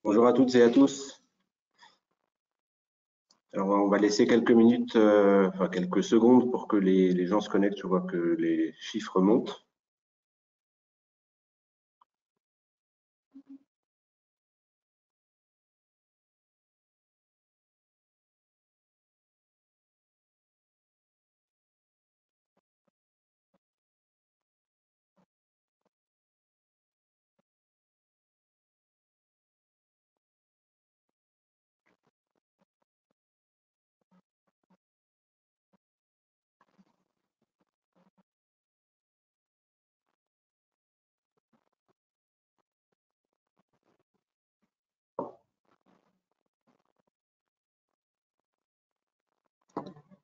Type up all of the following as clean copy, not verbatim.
Bonjour à toutes et à tous. Alors, on va laisser quelques minutes, enfin quelques secondes pour que les gens se connectent. Je vois que les chiffres montent.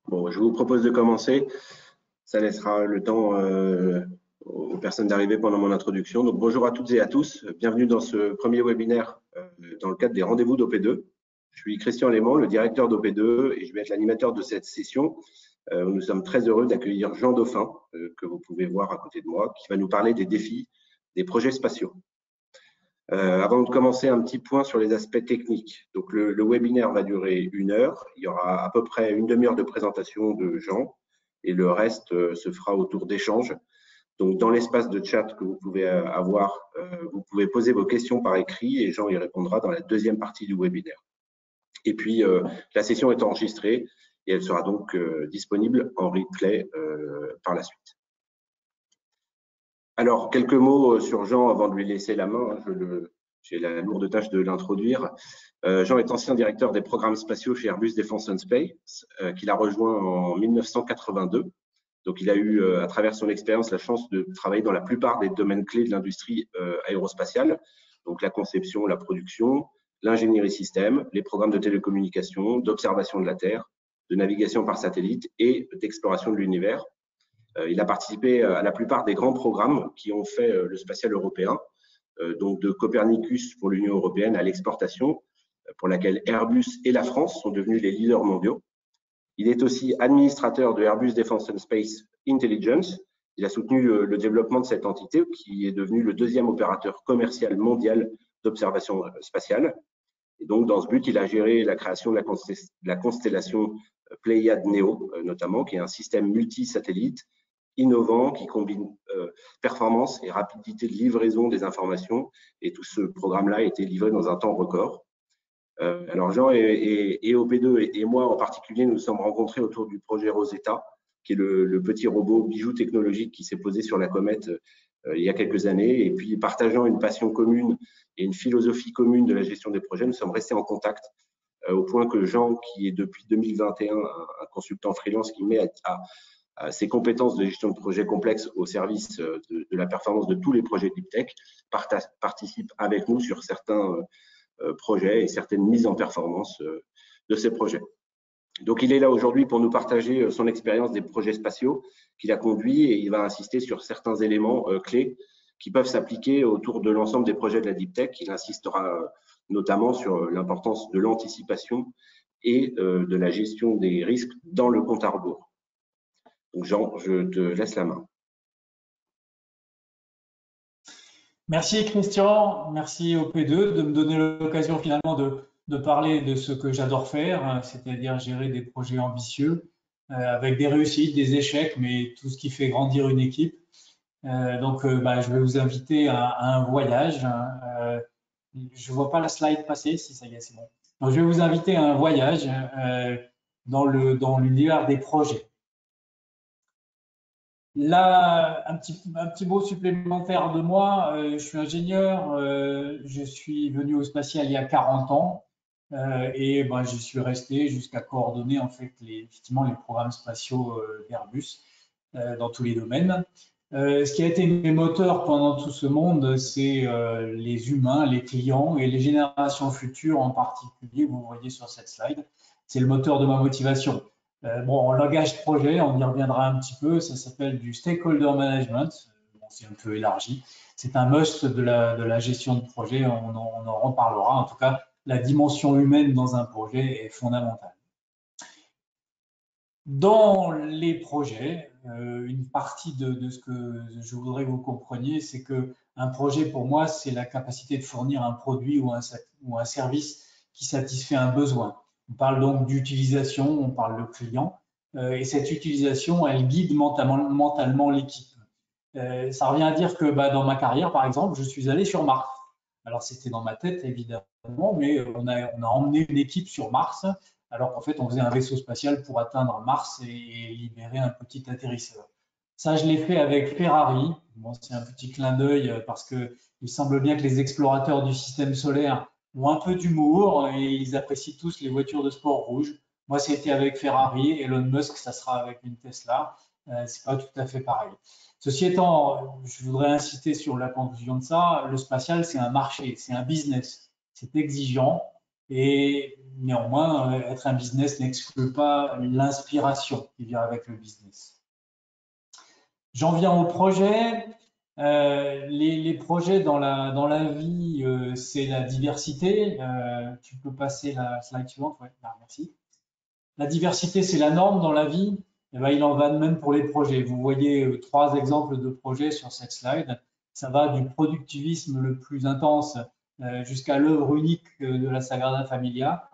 Bon, je vous propose de commencer. Ça laissera le temps aux personnes d'arriver pendant mon introduction. Donc, bonjour à toutes et à tous. Bienvenue dans ce premier webinaire dans le cadre des rendez-vous d'OP2. Je suis Christian Léman, le directeur d'OP2, et je vais être l'animateur de cette session. Nous sommes très heureux d'accueillir Jean Dauphin, que vous pouvez voir à côté de moi, qui va nous parler des défis des projets spatiaux. Avant de commencer, un petit point sur les aspects techniques. Donc, le webinaire va durer 1 heure. Il y aura à peu près une demi-heure de présentation de Jean et le reste se fera autour d'échanges. Donc, dans l'espace de chat que vous pouvez avoir, vous pouvez poser vos questions par écrit et Jean y répondra dans la deuxième partie du webinaire. Et puis, la session est enregistrée et elle sera donc disponible en replay par la suite. Alors, quelques mots sur Jean avant de lui laisser la main. J'ai la lourde tâche de l'introduire. Jean est ancien directeur des programmes spatiaux chez Airbus Defence and Space, qu'il a rejoint en 1982. Donc, il a eu, à travers son expérience, la chance de travailler dans la plupart des domaines clés de l'industrie aérospatiale. Donc, la conception, la production, l'ingénierie système, les programmes de télécommunication, d'observation de la Terre, de navigation par satellite et d'exploration de l'univers. Il a participé à la plupart des grands programmes qui ont fait le spatial européen, donc de Copernicus pour l'Union européenne à l'exportation, pour laquelle Airbus et la France sont devenus les leaders mondiaux. Il est aussi administrateur de Airbus Defence and Space Intelligence. Il a soutenu le développement de cette entité qui est devenue le deuxième opérateur commercial mondial d'observation spatiale. Et donc, dans ce but, il a géré la création de la constellation Pléiade Neo, notamment, qui est un système multi-satellite innovant qui combine performance et rapidité de livraison des informations. Et tout ce programme-là a été livré dans un temps record. Alors Jean et OP2 et moi en particulier, nous nous sommes rencontrés autour du projet Rosetta, qui est le petit robot bijou technologique qui s'est posé sur la comète il y a quelques années. Et puis, partageant une passion commune et une philosophie commune de la gestion des projets, nous sommes restés en contact au point que Jean, qui est depuis 2021 un consultant freelance qui met à ses compétences de gestion de projets complexes au service de la performance de tous les projets Deep Tech, participe avec nous sur certains projets et certaines mises en performance de ces projets. Donc, il est là aujourd'hui pour nous partager son expérience des projets spatiaux qu'il a conduits et il va insister sur certains éléments clés qui peuvent s'appliquer autour de l'ensemble des projets de la Deep Tech. Il insistera notamment sur l'importance de l'anticipation et de la gestion des risques dans le compte à rebours. Donc Jean, je te laisse la main. Merci Christian, merci OP2 de me donner l'occasion finalement de parler de ce que j'adore faire, c'est-à-dire gérer des projets ambitieux avec des réussites, des échecs, mais tout ce qui fait grandir une équipe. Je vais vous inviter à un voyage. Je ne vois pas la slide passer, si ça y est, c'est bon. Donc, je vais vous inviter à un voyage dans l'univers des projets. Là, un petit mot supplémentaire de moi. Je suis ingénieur. Je suis venu au spatial il y a 40 ans et j'y suis resté jusqu'à coordonner en fait effectivement les programmes spatiaux d'Airbus dans tous les domaines. Ce qui a été mes moteurs pendant tout ce monde, c'est les humains, les clients et les générations futures en particulier. Vous voyez sur cette slide, c'est le moteur de ma motivation. En langage projet, on y reviendra un petit peu, ça s'appelle du stakeholder management, c'est un peu élargi. C'est un must de la gestion de projet, on en reparlera. En tout cas, la dimension humaine dans un projet est fondamentale. Dans les projets, une partie de ce que je voudrais que vous compreniez, c'est que Un projet, pour moi, c'est la capacité de fournir un produit ou un service qui satisfait un besoin. On parle donc d'utilisation, on parle de client, et cette utilisation, elle guide mentalement l'équipe. Ça revient à dire que dans ma carrière, par exemple, je suis allé sur Mars. Alors, c'était dans ma tête, évidemment, mais on a emmené une équipe sur Mars, alors qu'en fait, on faisait un vaisseau spatial pour atteindre Mars et libérer un petit atterrisseur. Ça, je l'ai fait avec Ferrari. Bon, c'est un petit clin d'œil parce qu'il semble bien que les explorateurs du système solaire ont un peu d'humour et ils apprécient tous les voitures de sport rouges. Moi, c'était avec Ferrari. Elon Musk, ça sera avec une Tesla. C'est pas tout à fait pareil. Ceci étant, je voudrais insister sur la conclusion de ça. Le spatial, c'est un marché, c'est un business. C'est exigeant et néanmoins, être un business n'exclut pas l'inspiration qui vient avec le business. J'en viens au projet. Les projets dans la vie, c'est la diversité. Tu peux passer la slide suivante. Ouais, merci. La diversité, c'est la norme dans la vie. Et il en va de même pour les projets. Vous voyez 3 exemples de projets sur cette slide. Ça va du productivisme le plus intense jusqu'à l'œuvre unique de la Sagrada Familia.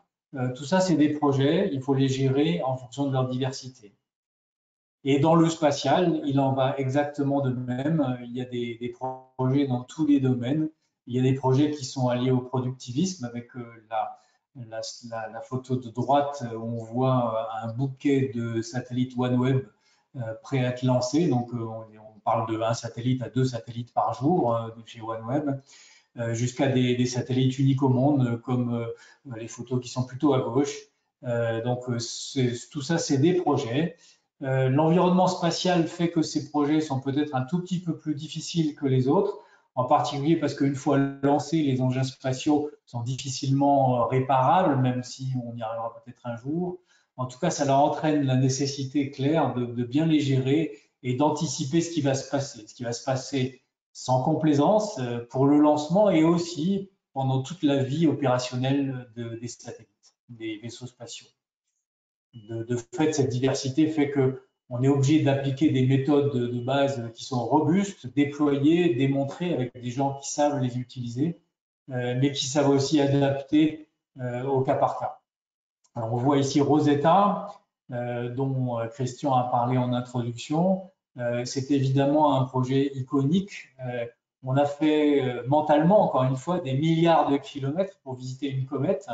Tout ça, c'est des projets. Il faut les gérer en fonction de leur diversité. Et dans le spatial, il en va exactement de même. Il y a des projets dans tous les domaines. Il y a des projets qui sont alliés au productivisme avec la photo de droite, on voit un bouquet de satellites OneWeb prêts à être lancés. Donc, on parle de 1 satellite à 2 satellites par jour de chez OneWeb, jusqu'à des satellites uniques au monde, comme les photos qui sont plutôt à gauche. Donc, tout ça, c'est des projets. L'environnement spatial fait que ces projets sont peut-être un tout petit peu plus difficiles que les autres, en particulier parce qu'une fois lancés, les engins spatiaux sont difficilement réparables, même si on y arrivera peut-être un jour. En tout cas, ça leur entraîne la nécessité claire de bien les gérer et d'anticiper ce qui va se passer. Ce qui va se passer sans complaisance pour le lancement et aussi pendant toute la vie opérationnelle des satellites, des vaisseaux spatiaux. De fait, cette diversité fait qu'on est obligé d'appliquer des méthodes de base qui sont robustes, déployées, démontrées avec des gens qui savent les utiliser, mais qui savent aussi adapter au cas par cas. Alors, on voit ici Rosetta, dont Christian a parlé en introduction. C'est évidemment un projet iconique. On a fait mentalement, encore une fois, des milliards de kilomètres pour visiter une comète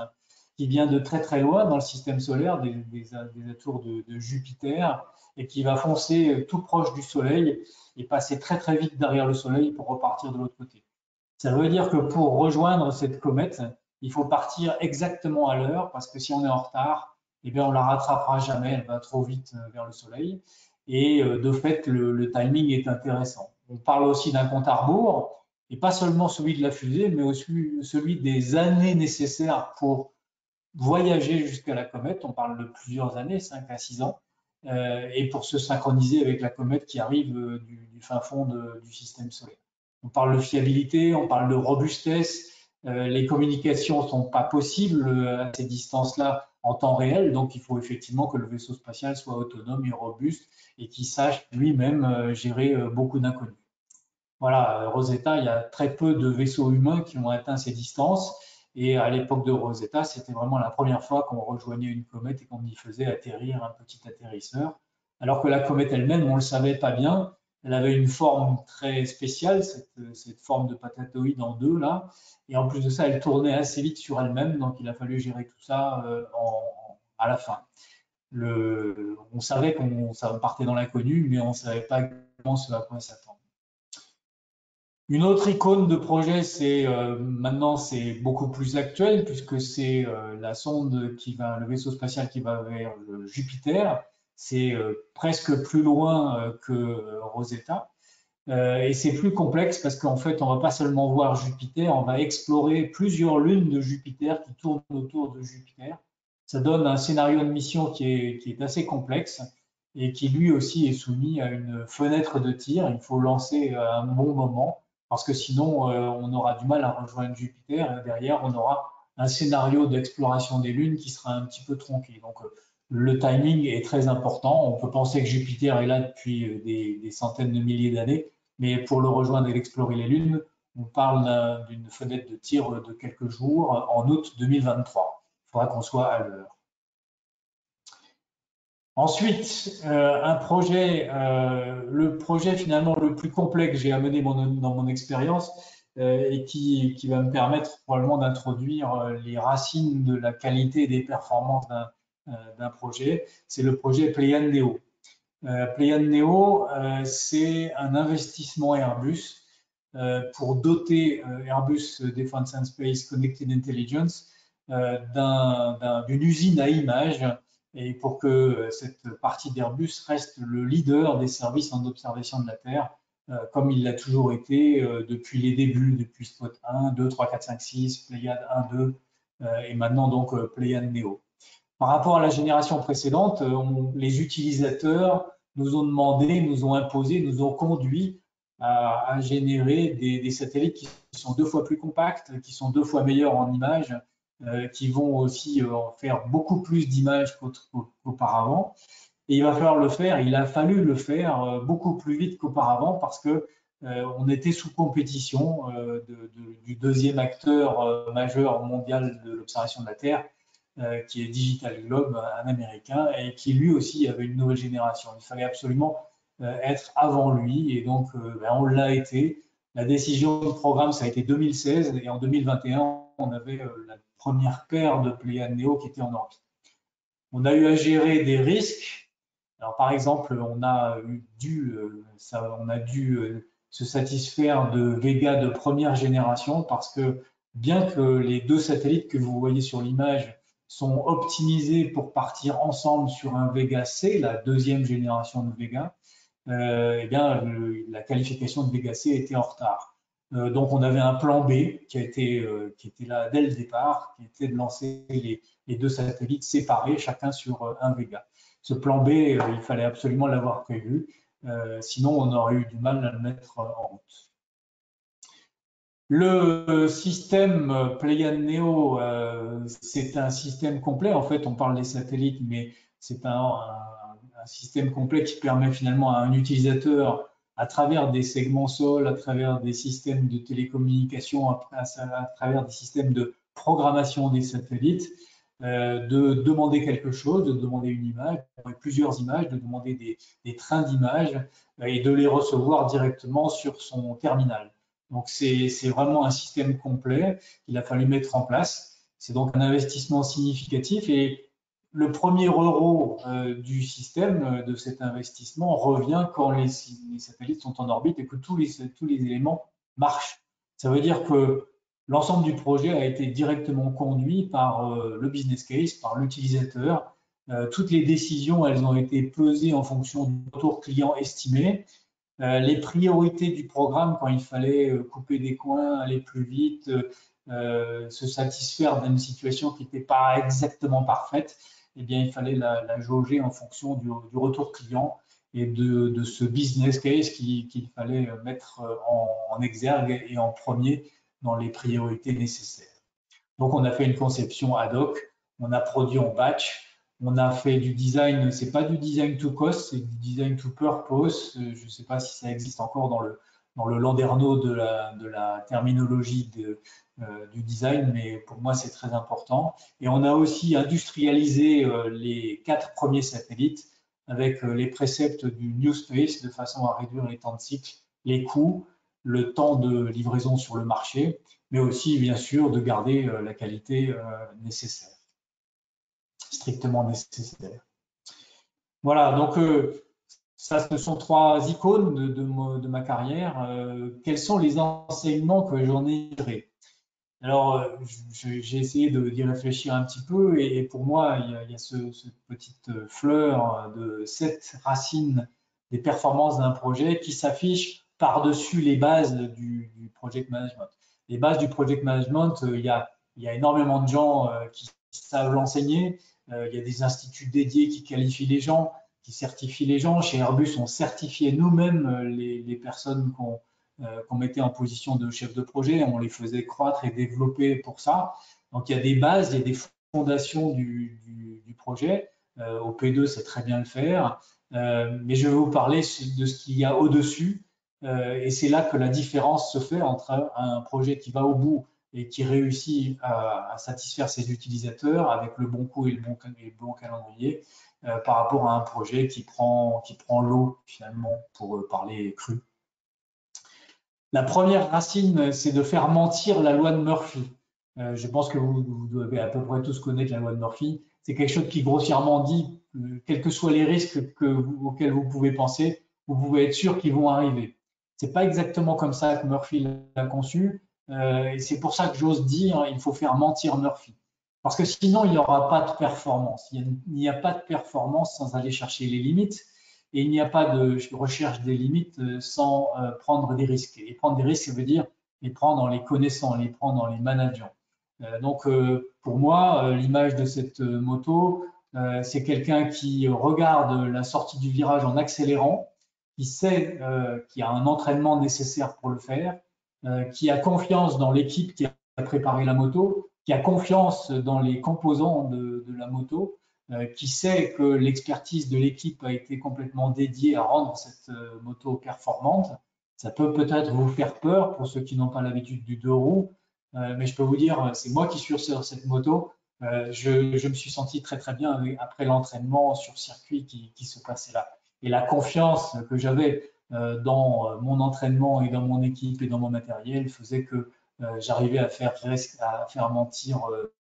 qui vient de très très loin dans le système solaire, des atours de Jupiter, et qui va foncer tout proche du Soleil et passer très très vite derrière le Soleil pour repartir de l'autre côté. Ça veut dire que pour rejoindre cette comète, il faut partir exactement à l'heure, parce que si on est en retard, eh bien on la rattrapera jamais, elle va trop vite vers le Soleil. Et de fait, le timing est intéressant. On parle aussi d'un compte à rebours, et pas seulement celui de la fusée, mais aussi celui des années nécessaires pour voyager jusqu'à la comète. On parle de plusieurs années, 5 à 6 ans, et pour se synchroniser avec la comète qui arrive du fin fond du système solaire. On parle de fiabilité, on parle de robustesse. Les communications ne sont pas possibles à ces distances-là en temps réel, donc il faut effectivement que le vaisseau spatial soit autonome et robuste et qu'il sache lui-même gérer beaucoup d'inconnus. Voilà, Rosetta, il y a très peu de vaisseaux humains qui ont atteint ces distances. Et à l'époque de Rosetta, c'était vraiment la première fois qu'on rejoignait une comète et qu'on y faisait atterrir un petit atterrisseur. Alors que la comète elle-même, on ne le savait pas bien. Elle avait une forme très spéciale, cette forme de patatoïde en 2 là. Et en plus de ça, elle tournait assez vite sur elle-même. Donc, il a fallu gérer tout ça à la fin. On savait qu'on partait dans l'inconnu, mais on ne savait pas exactement ce à quoi s'attendre. Une autre icône de projet, maintenant c'est beaucoup plus actuel puisque c'est la sonde le vaisseau spatial qui va vers Jupiter. C'est presque plus loin que Rosetta. Et c'est plus complexe parce qu'en fait, on va pas seulement voir Jupiter, on va explorer plusieurs lunes de Jupiter qui tournent autour de Jupiter. Ça donne un scénario de mission qui est assez complexe et qui lui aussi est soumis à une fenêtre de tir. Il faut lancer à un bon moment, parce que sinon, on aura du mal à rejoindre Jupiter. Et derrière, on aura un scénario d'exploration des lunes qui sera un petit peu tronqué. Donc, le timing est très important. On peut penser que Jupiter est là depuis des centaines de milliers d'années, mais pour le rejoindre et explorer les lunes, On parle d'une fenêtre de tir de quelques jours en août 2023. Il faudra qu'on soit à l'heure. Ensuite, le projet finalement le plus complet que j'ai amené dans mon expérience et qui va me permettre probablement d'introduire les racines de la qualité et des performances d'un projet, c'est le projet Pléiades Neo. Pléiades Neo, c'est un investissement Airbus pour doter Airbus Defence and Space Connected Intelligence d'une usine à images et pour que cette partie d'Airbus reste le leader des services en observation de la Terre, comme il l'a toujours été depuis les débuts, depuis Spot 1, 2, 3, 4, 5, 6, Pléiades 1, 2, et maintenant donc Pléiades Neo. Par rapport à la génération précédente, les utilisateurs nous ont demandé, nous ont imposé, nous ont conduit à générer des satellites qui sont 2 fois plus compacts, qui sont 2 fois meilleurs en images, qui vont aussi faire beaucoup plus d'images qu'auparavant. Et il va falloir le faire, il a fallu le faire beaucoup plus vite qu'auparavant parce que on était sous compétition du deuxième acteur majeur mondial de l'observation de la Terre, qui est Digital Globe, un américain, et qui lui aussi avait une nouvelle génération. Il fallait absolument être avant lui, et donc on l'a été. La décision de programme, ça a été 2016, et en 2021, on avait la première paire de Pléiades Neo qui était en orbite. On a eu à gérer des risques. Alors, par exemple, on a dû se satisfaire de Vega de première génération parce que bien que les 2 satellites que vous voyez sur l'image sont optimisés pour partir ensemble sur un Vega C, la 2e génération de Vega, eh bien, la qualification de Vega C était en retard. Donc, on avait un plan B qui était là dès le départ, qui était de lancer les 2 satellites séparés, chacun sur un Vega. Ce plan B, il fallait absolument l'avoir prévu, sinon on aurait eu du mal à le mettre en route. Le système Pléiades Neo, c'est un système complet. En fait, on parle des satellites, mais c'est un système complet qui permet finalement à un utilisateur, à travers des segments sol, à travers des systèmes de télécommunication, à travers des systèmes de programmation des satellites, de demander quelque chose, de demander une image, plusieurs images, de demander des trains d'images et de les recevoir directement sur son terminal. Donc, c'est vraiment un système complet qu'il a fallu mettre en place. C'est donc un investissement significatif et le premier euro du système, de cet investissement, revient quand les satellites sont en orbite et que tous les éléments marchent. Ça veut dire que l'ensemble du projet a été directement conduit par le business case, par l'utilisateur. Toutes les décisions, elles ont été pesées en fonction du retour client estimé. Les priorités du programme, quand il fallait couper des coins, aller plus vite, se satisfaire d'une situation qui n'était pas exactement parfaite, eh bien, il fallait la jauger en fonction du retour client et de ce business case qu'il fallait mettre en exergue et en premier dans les priorités nécessaires. Donc, on a fait une conception ad hoc, on a produit en batch, on a fait du design, c'est pas du design to cost, c'est du design to purpose. Je ne sais pas si ça existe encore dans le landerneau de la terminologie du design, mais pour moi, c'est très important. Et on a aussi industrialisé les 4 premiers satellites avec les préceptes du New Space de façon à réduire les temps de cycle, les coûts, le temps de livraison sur le marché, mais aussi, bien sûr, de garder la qualité nécessaire, strictement nécessaire. Voilà, donc ça, ce sont 3 icônes de ma carrière. Quels sont les enseignements que j'en ai tirés? Alors, j'ai essayé d'y réfléchir un petit peu et pour moi, il y a cette petite fleur de 7 racines des performances d'un projet qui s'affiche par-dessus les bases du project management. Les bases du project management, il y a énormément de gens qui savent l'enseigner. Il y a des instituts dédiés qui qualifient les gens, qui certifient les gens. Chez Airbus, on certifiait nous-mêmes les personnes qu'on mettait en position de chef de projet, on les faisait croître et développer pour ça. Donc il y a des bases, il y a des fondations du projet. Au P2, c'est très bien le faire. Mais je vais vous parler de ce qu'il y a au-dessus Et c'est là que la différence se fait entre un projet qui va au bout et qui réussit à satisfaire ses utilisateurs avec le bon coût et le bon calendrier par rapport à un projet qui prend l'eau finalement, pour parler cru. La première racine, c'est de faire mentir la loi de Murphy. Je pense que vous devez à peu près tous connaître la loi de Murphy. C'est quelque chose qui grossièrement dit, quels que soient les risques auxquels vous pouvez penser, vous pouvez être sûr qu'ils vont arriver. C'est pas exactement comme ça que Murphy l'a conçu, et c'est pour ça que j'ose dire il faut faire mentir Murphy. Parce que sinon, il n'y aura pas de performance. Il n'y a pas de performance sans aller chercher les limites. Et il n'y a pas de recherche des limites sans prendre des risques. Et prendre des risques, ça veut dire les prendre en les connaissant, les prendre en les manageant. Donc, pour moi, l'image de cette moto, c'est quelqu'un qui regarde la sortie du virage en accélérant, qui sait qu'il y a un entraînement nécessaire pour le faire, qui a confiance dans l'équipe qui a préparé la moto, qui a confiance dans les composants de la moto, qui sait que l'expertise de l'équipe a été complètement dédiée à rendre cette moto performante. Ça peut peut-être vous faire peur pour ceux qui n'ont pas l'habitude du deux roues, mais je peux vous dire, c'est moi qui suis sur cette moto. Je me suis senti très très bien après l'entraînement sur circuit qui se passait là. Et la confiance que j'avais dans mon entraînement et dans mon équipe et dans mon matériel faisait que j'arrivais à faire mentir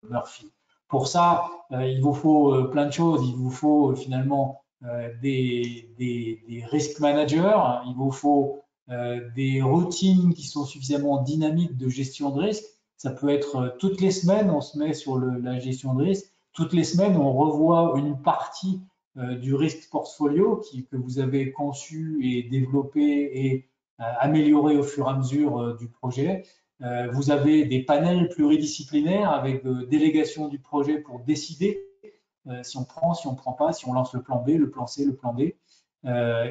Murphy. Pour ça, il vous faut plein de choses. Il vous faut finalement des risk managers, il vous faut des routines qui sont suffisamment dynamiques de gestion de risque. Ça peut être toutes les semaines, on se met sur la gestion de risque. Toutes les semaines, on revoit une partie du risque portfolio que vous avez conçu et développé et amélioré au fur et à mesure du projet. Vous avez des panels pluridisciplinaires avec délégation du projet pour décider si on prend, si on ne prend pas, si on lance le plan B, le plan C, le plan D.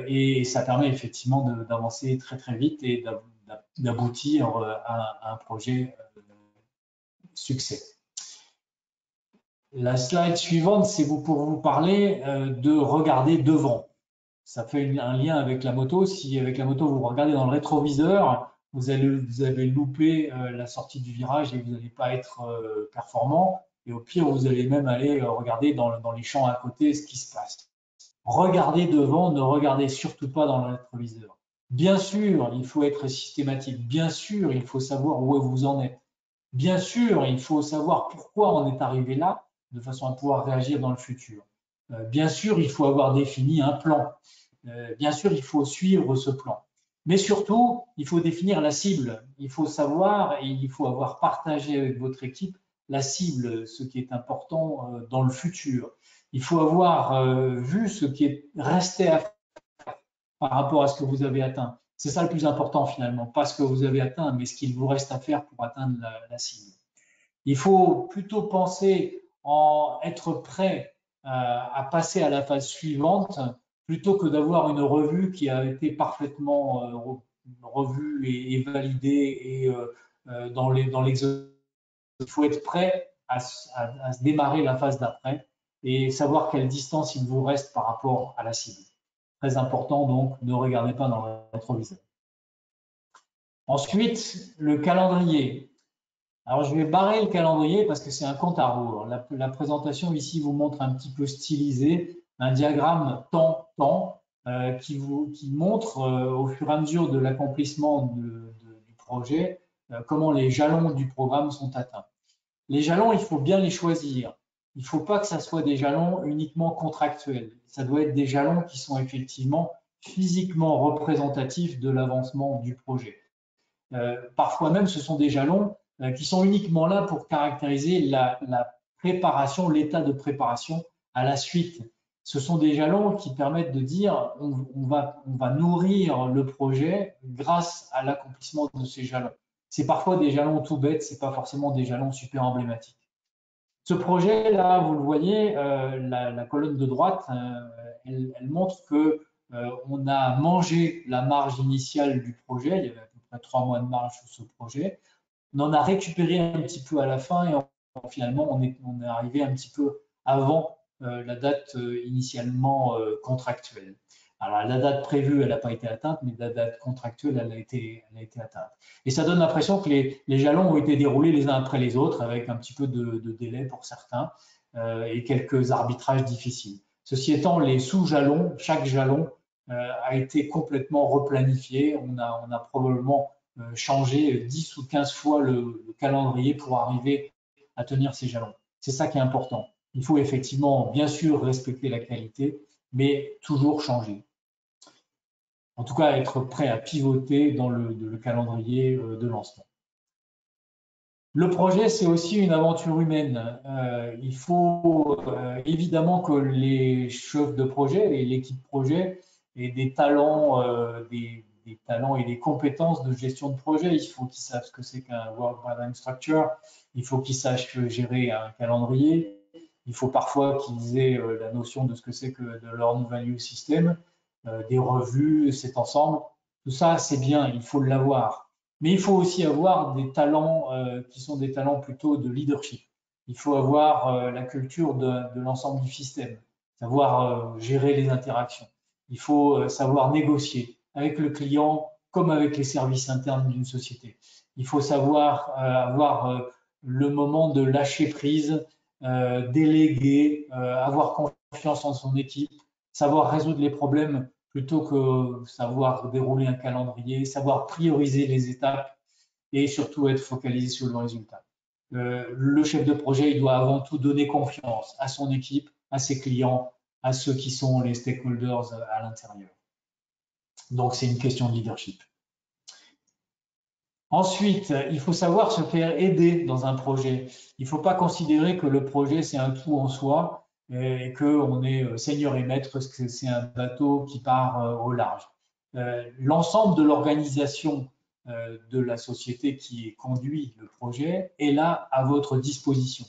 Et ça permet effectivement d'avancer très très vite et d'aboutir à un projet succès. La slide suivante, c'est pour vous parler de regarder devant. Ça fait un lien avec la moto. Si avec la moto, vous regardez dans le rétroviseur, vous avez loupé la sortie du virage et vous n'allez pas être performant. Et au pire, vous allez même aller regarder dans les champs à côté ce qui se passe. Regardez devant, ne regardez surtout pas dans le rétroviseur. Bien sûr, il faut être systématique. Bien sûr, il faut savoir où vous en êtes. Bien sûr, il faut savoir pourquoi on est arrivé là, de façon à pouvoir réagir dans le futur. Bien sûr, il faut avoir défini un plan. Bien sûr, il faut suivre ce plan. Mais surtout, il faut définir la cible. Il faut savoir et il faut avoir partagé avec votre équipe la cible, ce qui est important dans le futur. Il faut avoir vu ce qui est resté à faire par rapport à ce que vous avez atteint. C'est ça le plus important finalement, pas ce que vous avez atteint, mais ce qu'il vous reste à faire pour atteindre la cible. Il faut plutôt penser en être prêt à passer à la phase suivante plutôt que d'avoir une revue qui a été parfaitement revue et validée et dans l'exercice. Il faut être prêt à se démarrer la phase d'après et savoir quelle distance il vous reste par rapport à la cible. Très important, donc, ne regardez pas dans le rétroviseur. Ensuite, le calendrier. Alors, je vais barrer le calendrier parce que c'est un compte à rebours. La présentation ici vous montre un petit peu stylisé un diagramme temps-temps qui montre au fur et à mesure de l'accomplissement du projet comment les jalons du programme sont atteints. Les jalons, il faut bien les choisir. Il ne faut pas que ça soit des jalons uniquement contractuels. Ça doit être des jalons qui sont effectivement physiquement représentatifs de l'avancement du projet. Parfois même, ce sont des jalons qui sont uniquement là pour caractériser la préparation, l'état de préparation à la suite. Ce sont des jalons qui permettent de dire on va nourrir le projet grâce à l'accomplissement de ces jalons. C'est parfois des jalons tout bêtes, ce n'est pas forcément des jalons super emblématiques. Ce projet-là, vous le voyez, la colonne de droite, elle montre que on a mangé la marge initiale du projet. Il y avait à peu près 3 mois de marge sur ce projet. On en a récupéré un petit peu à la fin et finalement, on est arrivé un petit peu avant la date initialement contractuelle. Alors, la date prévue, elle n'a pas été atteinte, mais la date contractuelle, elle a été atteinte. Et ça donne l'impression que les jalons ont été déroulés les uns après les autres, avec un petit peu de délai pour certains et quelques arbitrages difficiles. Ceci étant, les sous-jalons, chaque jalon a été complètement replanifié. On a probablement changé 10 ou 15 fois le calendrier pour arriver à tenir ces jalons. C'est ça qui est important. Il faut effectivement, bien sûr, respecter la qualité, mais toujours changer. En tout cas, être prêt à pivoter dans le calendrier de lancement. Le projet, c'est aussi une aventure humaine. Il faut évidemment que les chefs de projet et l'équipe projet aient des talents, des talents et des compétences de gestion de projet. Il faut qu'ils sachent ce que c'est qu'un Work Paradigm Structure. Il faut qu'ils sachent gérer un calendrier. Il faut parfois qu'ils aient la notion de ce que c'est que de Learn Value System, des revues, cet ensemble. Tout ça, c'est bien, il faut l'avoir. Mais il faut aussi avoir des talents qui sont des talents plutôt de leadership. Il faut avoir la culture de l'ensemble du système, savoir gérer les interactions. Il faut savoir négocier avec le client comme avec les services internes d'une société. Il faut savoir avoir le moment de lâcher prise, déléguer, avoir confiance en son équipe, savoir résoudre les problèmes plutôt que savoir dérouler un calendrier, savoir prioriser les étapes et surtout être focalisé sur le résultat. Le chef de projet, il doit avant tout donner confiance à son équipe, à ses clients, à ceux qui sont les stakeholders à l'intérieur. Donc, c'est une question de leadership. Ensuite, il faut savoir se faire aider dans un projet. Il ne faut pas considérer que le projet, c'est un tout en soi et qu'on est seigneur et maître, parce que c'est un bateau qui part au large. L'ensemble de l'organisation de la société qui conduit le projet est là à votre disposition.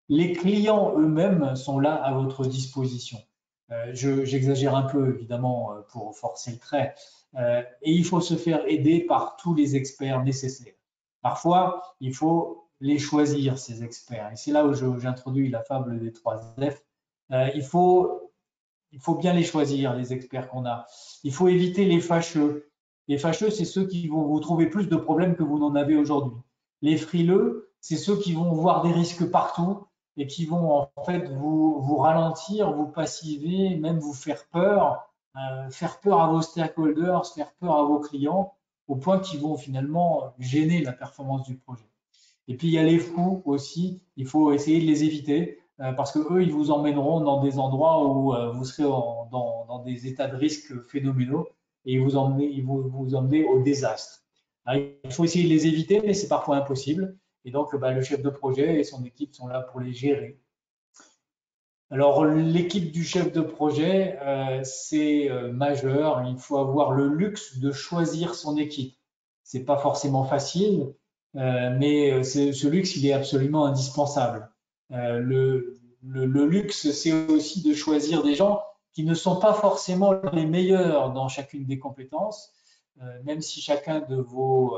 Les clients eux-mêmes sont là à votre disposition. J'exagère un peu, évidemment, pour forcer le trait. Et il faut se faire aider par tous les experts nécessaires. Parfois, il faut les choisir, ces experts. Et c'est là où j'introduis la fable des 3 F. Il faut bien les choisir, les experts qu'on a. Il faut éviter les fâcheux. Les fâcheux, c'est ceux qui vont vous trouver plus de problèmes que vous n'en avez aujourd'hui. Les frileux, c'est ceux qui vont voir des risques partout et qui vont en fait vous ralentir, vous passiver, même vous faire peur à vos stakeholders, faire peur à vos clients, au point qu'ils vont finalement gêner la performance du projet. Et puis il y a les fous aussi, il faut essayer de les éviter parce que eux, ils vous emmèneront dans des endroits où vous serez dans des états de risque phénoménaux et ils vous emmener au désastre. Alors, il faut essayer de les éviter, mais c'est parfois impossible. Et donc, le chef de projet et son équipe sont là pour les gérer. Alors, l'équipe du chef de projet, c'est majeur. Il faut avoir le luxe de choisir son équipe. C'est pas forcément facile, mais ce luxe, il est absolument indispensable. Le luxe, c'est aussi de choisir des gens qui ne sont pas forcément les meilleurs dans chacune des compétences, même si chacun de vos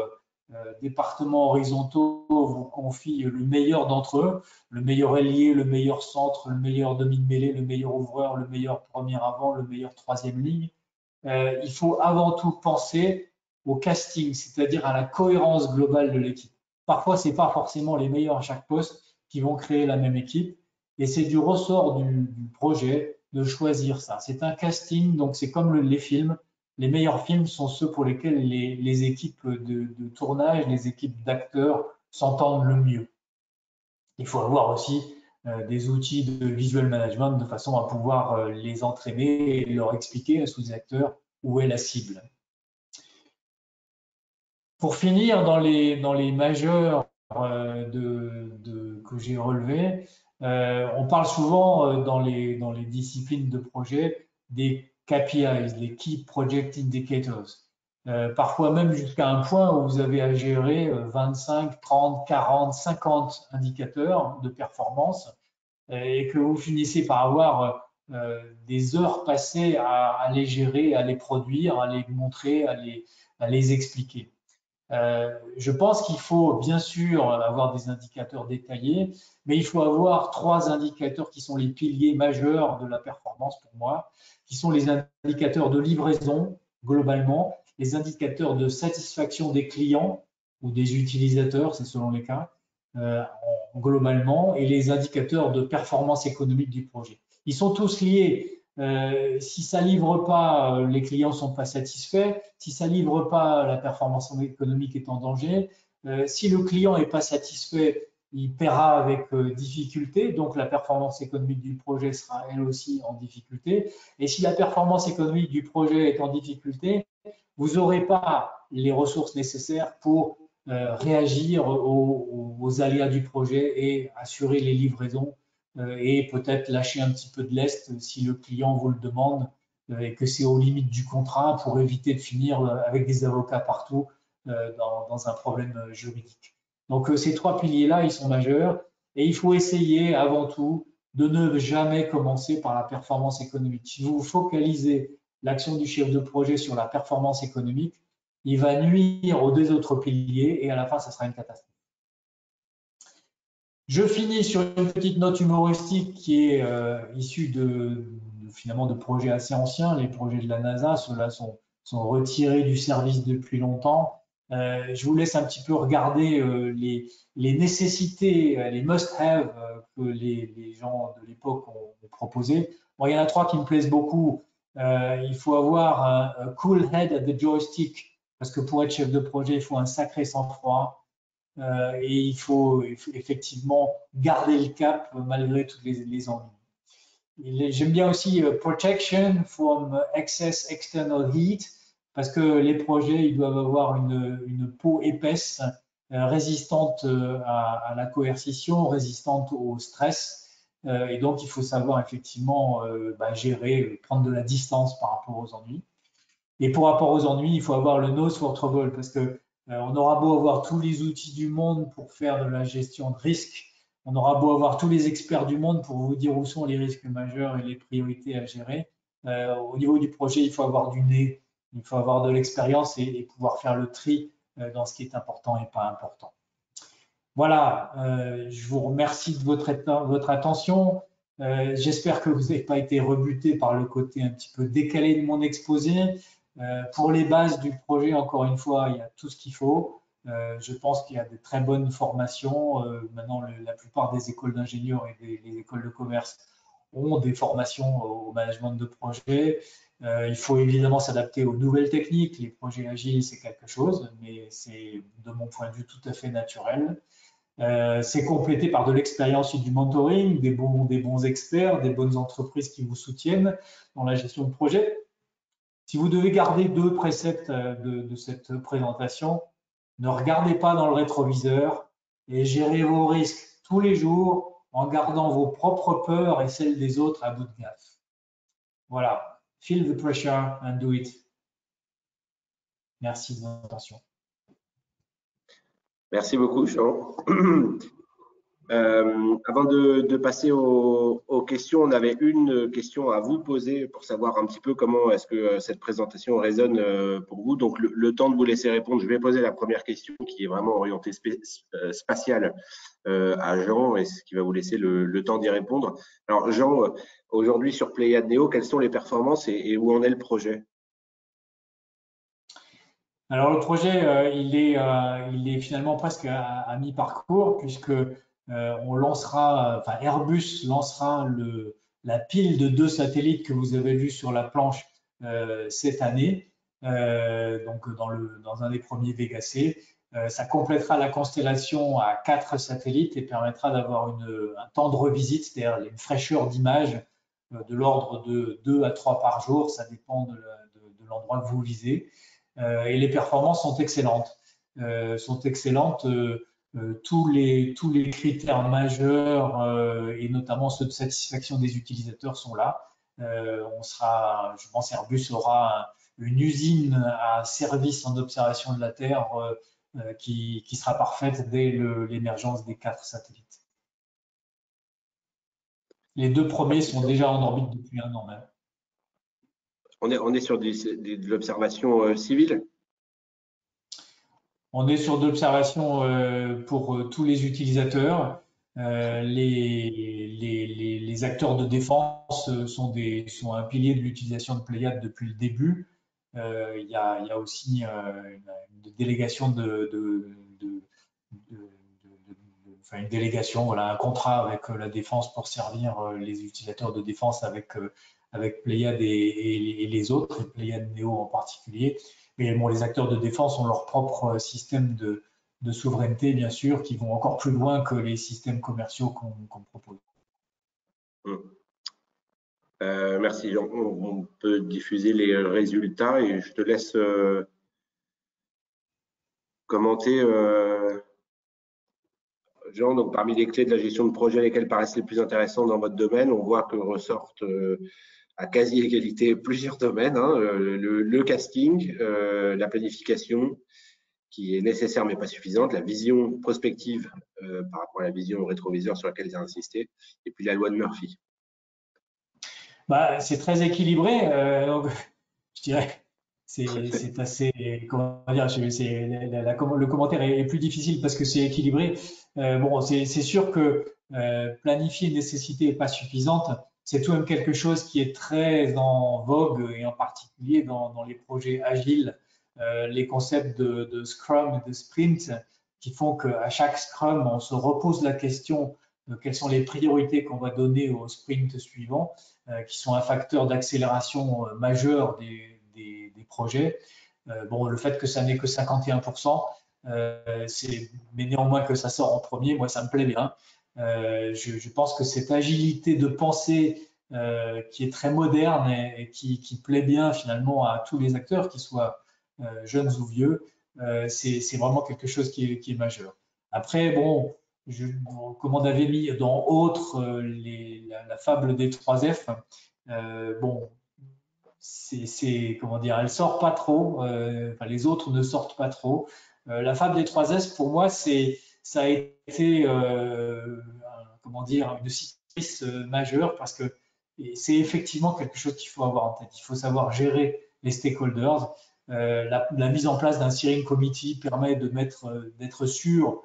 départements horizontaux vous confie le meilleur d'entre eux, le meilleur ailier, le meilleur centre, le meilleur demi de mêlée, le meilleur ouvreur, le meilleur premier avant, le meilleur troisième ligne. Il faut avant tout penser au casting, c'est-à-dire à la cohérence globale de l'équipe. Parfois, ce n'est pas forcément les meilleurs à chaque poste qui vont créer la même équipe, et c'est du ressort du projet de choisir ça. C'est un casting, donc c'est comme les films. Les meilleurs films sont ceux pour lesquels les équipes de tournage, les équipes d'acteurs s'entendent le mieux. Il faut avoir aussi des outils de visual management de façon à pouvoir les entraîner et leur expliquer à ces acteurs où est la cible. Pour finir, dans les majeurs que j'ai relevés, on parle souvent dans les disciplines de projet des KPIs, les Key Project Indicators. Parfois même jusqu'à un point où vous avez à gérer 25, 30, 40, 50 indicateurs de performance et que vous finissez par avoir des heures passées à les gérer, à les produire, à les montrer, à les expliquer. Je pense qu'il faut bien sûr avoir des indicateurs détaillés, mais il faut avoir 3 indicateurs qui sont les piliers majeurs de la performance pour moi, qui sont les indicateurs de livraison globalement, les indicateurs de satisfaction des clients ou des utilisateurs, c'est selon les cas, globalement, et les indicateurs de performance économique du projet. Ils sont tous liés. Si ça livre pas, les clients sont pas satisfaits. Si ça livre pas, la performance économique est en danger. Si le client est pas satisfait, il paiera avec difficulté, donc la performance économique du projet sera elle aussi en difficulté. Et si la performance économique du projet est en difficulté, vous n'aurez pas les ressources nécessaires pour réagir aux aléas du projet et assurer les livraisons et peut-être lâcher un petit peu de lest si le client vous le demande et que c'est aux limites du contrat pour éviter de finir avec des avocats partout dans un problème juridique. Donc ces 3 piliers-là, ils sont majeurs et il faut essayer avant tout de ne jamais commencer par la performance économique. Si vous focalisez l'action du chef de projet sur la performance économique, il va nuire aux 2 autres piliers et à la fin, ça sera une catastrophe. Je finis sur une petite note humoristique qui est issue finalement de projets assez anciens, les projets de la NASA. Ceux-là sont retirés du service depuis longtemps. Je vous laisse un petit peu regarder les nécessités, les must-have que les gens de l'époque ont proposés. Bon, il y en a 3 qui me plaisent beaucoup. Il faut avoir un cool head at the joystick, parce que pour être chef de projet, il faut un sacré sang-froid. Et il faut effectivement garder le cap malgré toutes les ennuis. J'aime bien aussi protection from excess external heat, parce que les projets ils doivent avoir une peau épaisse, résistante à la coercition, résistante au stress. Et donc il faut savoir effectivement gérer, prendre de la distance par rapport aux ennuis. Et par rapport aux ennuis, il faut avoir le nose for trouble, parce que on aura beau avoir tous les outils du monde pour faire de la gestion de risques, on aura beau avoir tous les experts du monde pour vous dire où sont les risques majeurs et les priorités à gérer. Au niveau du projet, il faut avoir du nez, il faut avoir de l'expérience et pouvoir faire le tri dans ce qui est important et pas important. Voilà, je vous remercie de votre attention. J'espère que vous n'avez pas été rebuté par le côté un petit peu décalé de mon exposé. Pour les bases du projet, encore une fois, il y a tout ce qu'il faut. Je pense qu'il y a de très bonnes formations. Maintenant, la plupart des écoles d'ingénieurs et des écoles de commerce ont des formations au management de projet. Il faut évidemment s'adapter aux nouvelles techniques. Les projets agiles, c'est quelque chose, mais c'est de mon point de vue tout à fait naturel. C'est complété par de l'expérience et du mentoring, des bons experts, des bonnes entreprises qui vous soutiennent dans la gestion de projet. Si vous devez garder 2 préceptes de cette présentation, ne regardez pas dans le rétroviseur et gérez vos risques tous les jours en gardant vos propres peurs et celles des autres à bout de gaffe. Voilà, feel the pressure and do it. Merci de votre attention. Merci beaucoup, Jean. Avant de passer aux questions, on avait une question à vous poser pour savoir un petit peu comment est-ce que cette présentation résonne pour vous. Donc, le temps de vous laisser répondre, je vais poser la première question qui est vraiment orientée spatiale à Jean et ce qui va vous laisser le temps d'y répondre. Alors, Jean, aujourd'hui sur Pléiades Néo, quelles sont les performances et où en est le projet ? Alors, le projet, il est finalement presque à mi-parcours puisque on lancera, enfin Airbus lancera la pile de 2 satellites que vous avez vu sur la planche cette année, donc dans un des premiers Vega C. Ça complétera la constellation à 4 satellites et permettra d'avoir un temps de revisite, c'est-à-dire une fraîcheur d'image de l'ordre de 2 à 3 par jour, ça dépend de l'endroit que vous visez. Et les performances sont excellentes. Tous les critères majeurs et notamment ceux de satisfaction des utilisateurs sont là. Je pense Airbus aura une usine à service en observation de la Terre qui sera parfaite dès l'émergence des 4 satellites. Les 2 premiers sont déjà en orbite depuis 1 an même. On est sur de l'observation civile ? On est sur de l'observation pour tous les utilisateurs. Les acteurs de défense sont un pilier de l'utilisation de Pléiade depuis le début. Il y a aussi une délégation enfin une délégation, voilà, un contrat avec la défense pour servir les utilisateurs de défense avec Pléiade et les autres, Pléiade Neo en particulier. Mais bon, les acteurs de défense ont leur propre système de souveraineté, bien sûr, qui vont encore plus loin que les systèmes commerciaux qu'on propose. Merci Jean. On peut diffuser les résultats et je te laisse commenter. Jean, donc parmi les clés de la gestion de projet, lesquelles paraissent les plus intéressantes dans votre domaine, on voit que ressortent à quasi-égalité plusieurs domaines, hein, le casting, la planification, qui est nécessaire mais pas suffisante, la vision prospective par rapport à la vision rétroviseur sur laquelle j'ai insisté, et puis la loi de Murphy. Bah, c'est très équilibré, je dirais. C'est assez, comment dire, le commentaire est plus difficile parce que c'est équilibré. Bon, c'est sûr que planifier une nécessité n'est pas suffisante. C'est tout de même quelque chose qui est très en vogue et en particulier dans les projets agiles, les concepts de Scrum et de Sprint qui font qu'à chaque Scrum, on se repose la question de quelles sont les priorités qu'on va donner au sprint suivant, qui sont un facteur d'accélération majeur des projets. Bon, le fait que ça n'est que 51%, mais néanmoins que ça sort en premier, moi, ça me plaît bien. Je pense que cette agilité de pensée qui est très moderne et qui plaît bien finalement à tous les acteurs, qu'ils soient jeunes ou vieux, c'est vraiment quelque chose qui est majeur. Après, bon, comme on avait mis dans autres la fable des 3 F, bon, comment dire, elle sort pas trop, enfin, les autres ne sortent pas trop. La fable des 3 S, pour moi, ça a été comment dire, une cicatrice majeure parce que c'est effectivement quelque chose qu'il faut avoir en tête. Il faut savoir gérer les stakeholders. La mise en place d'un steering committee permet d'être sûr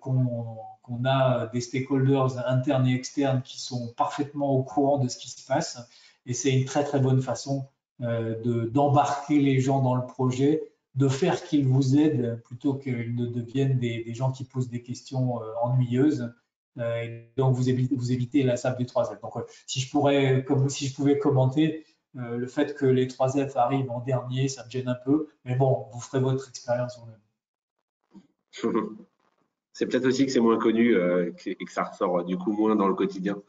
qu'on a des stakeholders internes et externes qui sont parfaitement au courant de ce qui se passe. Et c'est une très très bonne façon d'embarquer les gens dans le projet, de faire qu'ils vous aident plutôt qu'ils ne deviennent des gens qui posent des questions ennuyeuses. Donc vous évitez la sable des 3 F. Donc si je pouvais commenter, le fait que les 3 F arrivent en dernier, ça me gêne un peu, mais bon, vous ferez votre expérience vous-même. C'est peut-être aussi que c'est moins connu et que ça ressort du coup moins dans le quotidien.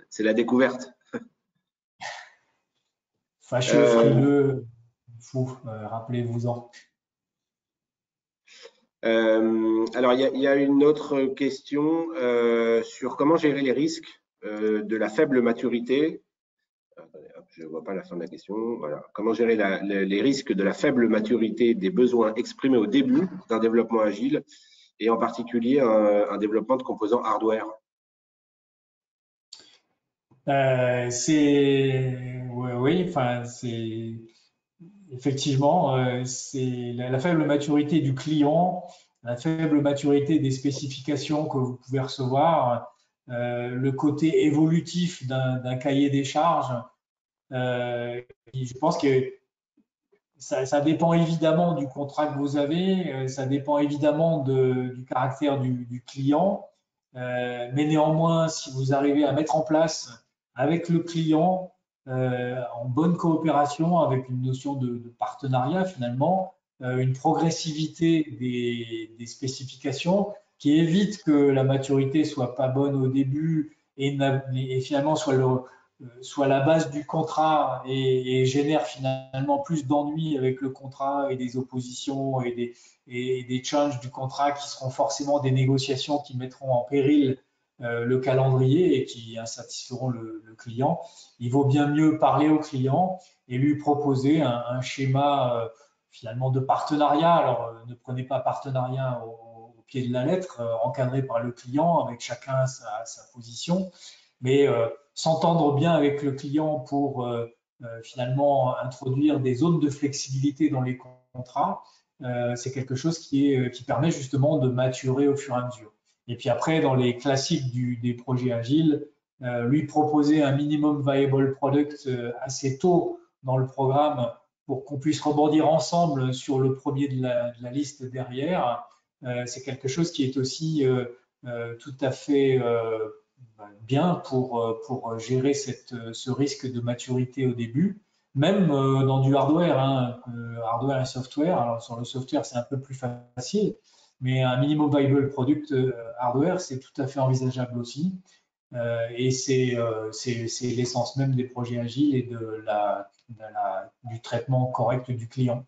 C'est la découverte. Fâcheux, frileux, fou, rappelez-vous-en. Alors, il y a une autre question sur comment gérer les risques de la faible maturité. Attendez, hop, je ne vois pas la fin de la question. Voilà. Comment gérer les risques de la faible maturité des besoins exprimés au début d'un développement agile et en particulier un développement de composants hardware? Oui, enfin, c'est effectivement, c'est la faible maturité du client, la faible maturité des spécifications que vous pouvez recevoir, le côté évolutif d'un cahier des charges. Je pense que ça dépend évidemment du contrat que vous avez, ça dépend évidemment du caractère du client, mais néanmoins, si vous arrivez à mettre en place avec le client, en bonne coopération, avec une notion de partenariat finalement, une progressivité des spécifications qui évite que la maturité soit pas bonne au début et finalement soit la base du contrat et génère finalement plus d'ennuis avec le contrat et des oppositions et des changes du contrat qui seront forcément des négociations qui mettront en péril le calendrier et qui insatisferont le client. Il vaut bien mieux parler au client et lui proposer un schéma finalement de partenariat. Alors ne prenez pas partenariat au pied de la lettre, encadré par le client avec chacun sa position, mais s'entendre bien avec le client pour finalement introduire des zones de flexibilité dans les contrats c'est quelque chose qui permet justement de maturer au fur et à mesure. Et puis après, dans les classiques des projets agiles, lui proposer un minimum viable product assez tôt dans le programme pour qu'on puisse rebondir ensemble sur le premier de la liste derrière, c'est quelque chose qui est aussi tout à fait bien pour gérer ce risque de maturité au début, même dans du hardware, hein, hardware et software. Alors sur le software, c'est un peu plus facile, mais un minimum viable product hardware, c'est tout à fait envisageable aussi. Et c'est l'essence même des projets agiles et du traitement correct du client.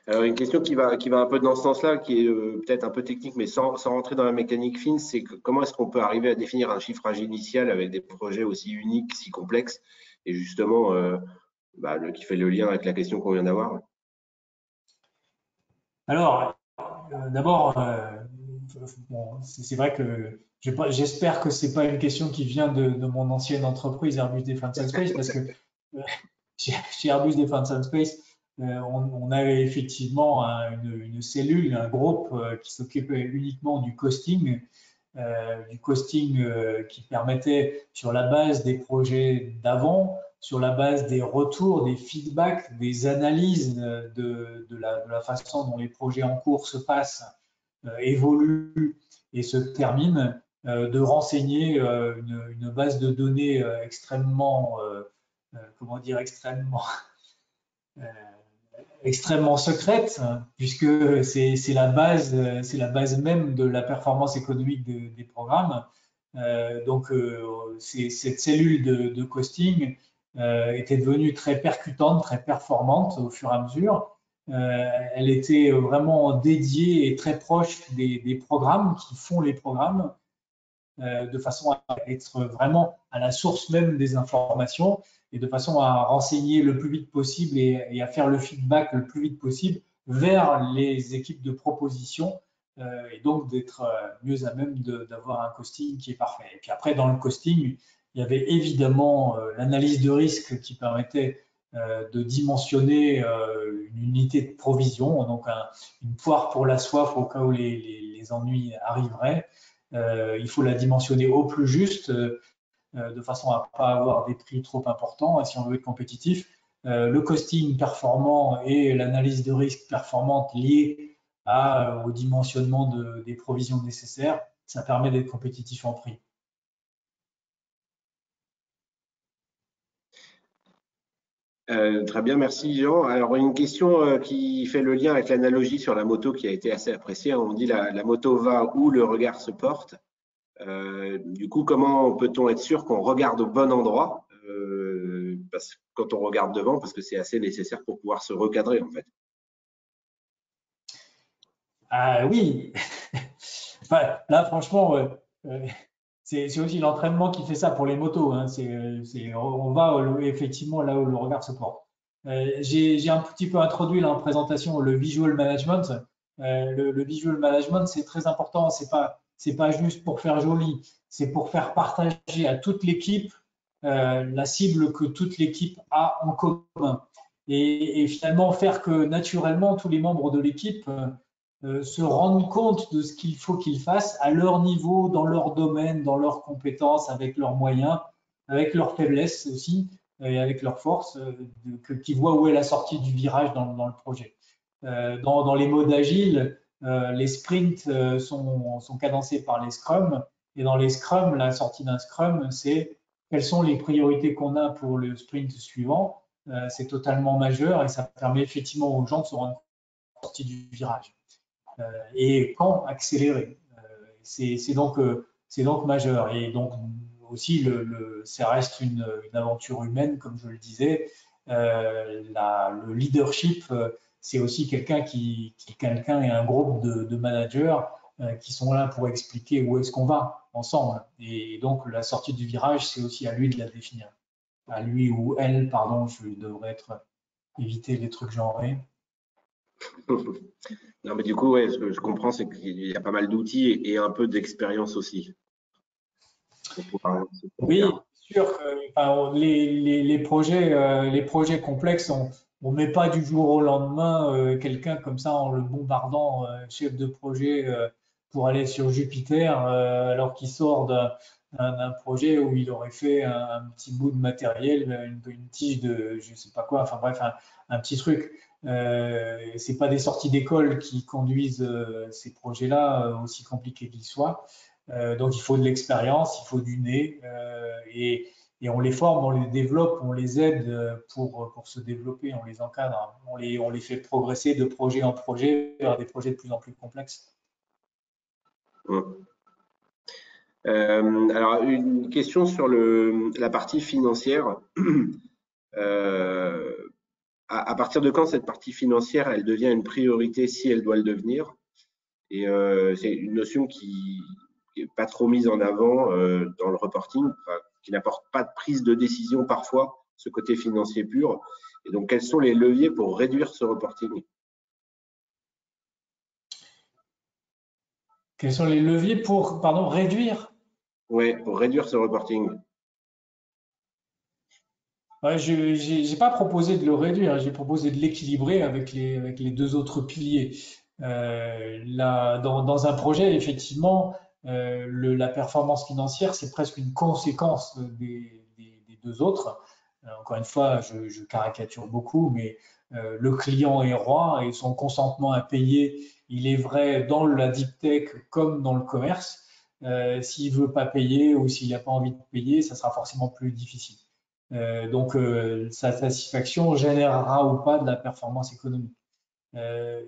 Alors, une question qui va un peu dans ce sens-là, qui est peut-être un peu technique, mais sans rentrer dans la mécanique fine, c'est comment est-ce qu'on peut arriver à définir un chiffrage initial avec des projets aussi uniques, si complexes, et justement, qui fait le lien avec la question qu'on vient d'avoir. Alors, d'abord, bon, c'est vrai que j'espère que c'est pas une question qui vient de mon ancienne entreprise Airbus Defence and Space, parce que chez Airbus Defence and Space, on avait effectivement une cellule, un groupe qui s'occupait uniquement du costing qui permettait, sur la base des projets d'avant, sur la base des retours, des feedbacks, des analyses de la façon dont les projets en cours se passent, évoluent et se terminent, de renseigner une base de données extrêmement, comment dire, extrêmement secrète, puisque c'est la base même de la performance économique des programmes. Donc, cette cellule de costing était devenue très percutante, très performante au fur et à mesure. Elle était vraiment dédiée et très proche des programmes qui font les programmes, de façon à être vraiment à la source même des informations et de façon à renseigner le plus vite possible et à faire le feedback le plus vite possible vers les équipes de proposition et donc d'être mieux à même d'avoir un costing qui est parfait. Et puis après, dans le costing, il y avait évidemment l'analyse de risque qui permettait de dimensionner une unité de provision, donc une poire pour la soif au cas où les ennuis arriveraient. Il faut la dimensionner au plus juste de façon à ne pas avoir des prix trop importants si on veut être compétitif. Le costing performant et l'analyse de risque performante liée au dimensionnement des provisions nécessaires, ça permet d'être compétitif en prix. Très bien, merci Jean. Alors une question qui fait le lien avec l'analogie sur la moto qui a été assez appréciée. On dit la moto va où le regard se porte. Du coup, comment peut-on être sûr qu'on regarde au bon endroit quand on regarde devant, parce que c'est assez nécessaire pour pouvoir se recadrer en fait. Ah oui, enfin, là franchement, c'est aussi l'entraînement qui fait ça pour les motos. Hein. On va effectivement là où le regard se porte. J'ai un petit peu introduit là en présentation le visual management. Le visual management, c'est très important. C'est pas juste pour faire joli, c'est pour faire partager à toute l'équipe la cible que toute l'équipe a en commun. Et finalement faire que naturellement tous les membres de l'équipe se rendent compte de ce qu'il faut qu'ils fassent à leur niveau, dans leur domaine, dans leurs compétences, avec leurs moyens, avec leurs faiblesses aussi, et avec leurs forces, qu'ils voient où est la sortie du virage dans le projet. Dans les modes agiles, les sprints sont cadencés par les scrums, et dans les scrums, la sortie d'un scrum, c'est quelles sont les priorités qu'on a pour le sprint suivant. C'est totalement majeur et ça permet effectivement aux gens de se rendre compte de la sortie du virage. Et quand accélérer. C'est donc majeur. Et donc aussi, ça reste une aventure humaine, comme je le disais. Le leadership, c'est aussi quelqu'un et un groupe de managers qui sont là pour expliquer où est-ce qu'on va ensemble. Et donc la sortie du virage, c'est aussi à lui de la définir. À lui ou elle, pardon, je devrais éviter les trucs genrés. Non, mais du coup, ouais, ce que je comprends, c'est qu'il y a pas mal d'outils et un peu d'expérience aussi. Oui, sûr que enfin, les projets complexes on met pas du jour au lendemain quelqu'un comme ça en le bombardant, chef de projet, pour aller sur Jupiter, alors qu'il sort d'un projet où il aurait fait un petit bout de matériel, une tige de je sais pas quoi, enfin bref, un petit truc. C'est pas des sorties d'école qui conduisent ces projets-là, aussi compliqués qu'ils soient. Donc il faut de l'expérience, il faut du nez, et on les forme, on les développe, on les aide pour se développer, on les encadre, on les fait progresser de projet en projet vers des projets de plus en plus complexes. Alors, une question sur la partie financière. Euh, à partir de quand cette partie financière, elle devient une priorité si elle doit le devenir? Et c'est une notion qui n'est pas trop mise en avant dans le reporting, enfin, qui n'apporte pas de prise de décision parfois, ce côté financier pur. Et donc, quels sont les leviers pour réduire ce reporting? Quels sont les leviers pour, pardon, réduire? Oui, pour réduire ce reporting. Ouais, je n'ai pas proposé de le réduire, j'ai proposé de l'équilibrer avec les deux autres piliers. Dans un projet, effectivement, la performance financière, c'est presque une conséquence des deux autres. Encore une fois, je caricature beaucoup, mais le client est roi et son consentement à payer, il est vrai dans la deep tech comme dans le commerce. S'il veut pas payer ou s'il n'a pas envie de payer, ça sera forcément plus difficile. Donc, sa satisfaction générera ou pas de la performance économique. Euh,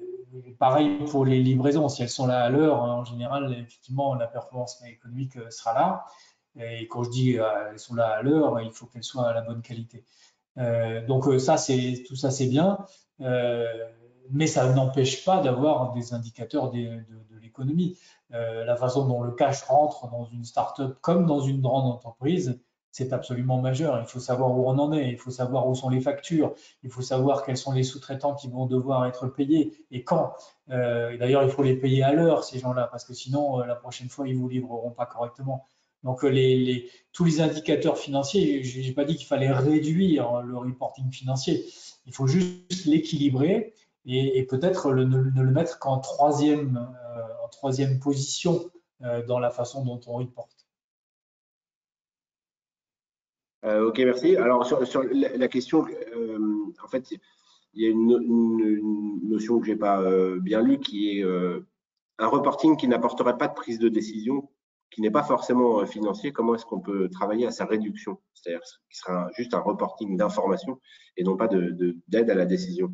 Pareil pour les livraisons, si elles sont là à l'heure, en général, effectivement, la performance économique sera là. Et quand je dis elles sont là à l'heure, il faut qu'elles soient à la bonne qualité. Donc ça, tout ça, c'est bien, euh, mais ça n'empêche pas d'avoir des indicateurs de l'économie. La façon dont le cash rentre dans une start-up comme dans une grande entreprise, c'est absolument majeur. Il faut savoir où on en est, il faut savoir où sont les factures, il faut savoir quels sont les sous-traitants qui vont devoir être payés et quand. D'ailleurs, il faut les payer à l'heure, ces gens-là, parce que sinon, la prochaine fois, ils ne vous livreront pas correctement. Donc, tous les indicateurs financiers, je n'ai pas dit qu'il fallait réduire le reporting financier. Il faut juste l'équilibrer et peut-être ne le mettre qu'en troisième position dans la façon dont on reporte. Ok, merci. Alors, sur la question, en fait, il y a une notion que j'ai pas bien lue qui est un reporting qui n'apporterait pas de prise de décision, qui n'est pas forcément financier. Comment est-ce qu'on peut travailler à sa réduction? C'est-à-dire qui sera juste un reporting d'information et non pas d'aide à la décision.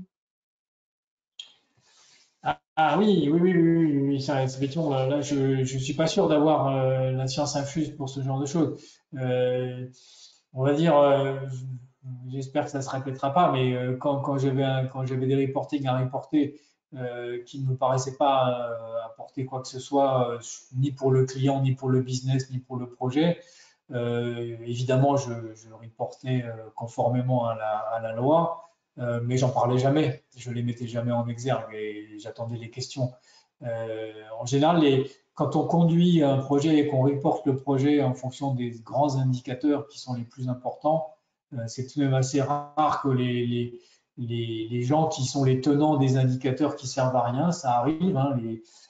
Ah oui, oui, oui, oui, oui, oui, ça, effectivement, là, je ne suis pas sûr d'avoir la science infuse pour ce genre de choses. Euh, on va dire, j'espère que ça se répétera pas, mais quand j'avais des reportings à reporter qui ne me paraissaient pas apporter quoi que ce soit, ni pour le client, ni pour le business, ni pour le projet, évidemment, je reportais conformément à la loi. Mais j'en parlais jamais, je les mettais jamais en exergue et j'attendais les questions. En général, quand on conduit un projet et qu'on reporte le projet en fonction des grands indicateurs qui sont les plus importants, c'est tout de même assez rare que les gens qui sont les tenants des indicateurs qui servent à rien, ça arrive, hein,